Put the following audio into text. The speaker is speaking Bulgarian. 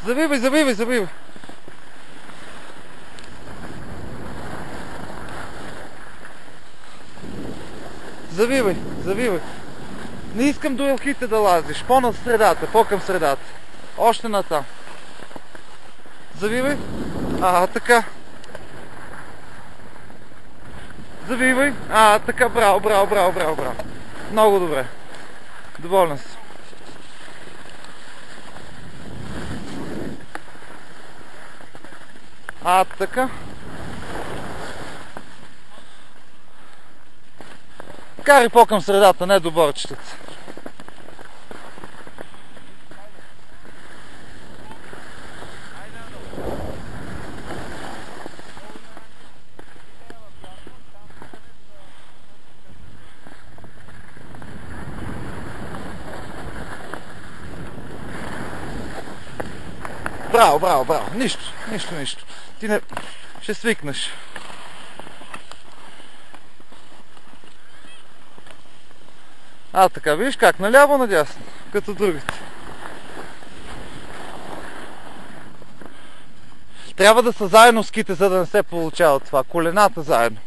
Завивай, завивай, завивай. Завивай, завивай. Не искам до елхите да лазиш. По-на средата, по-към средата. Още натам. Завивай. Така. Завивай. Така, браво, браво, браво, браво, браво. Много добре. Доволен съм. Така. Карай по-към средата, не до борчетата. Браво, браво, браво. Нищо, нищо, нищо. Ти не... ще свикнеш. Така, виж как, наляво надясно, като другите. Трябва да са заедно ските, за да не се получава това. Колената заедно.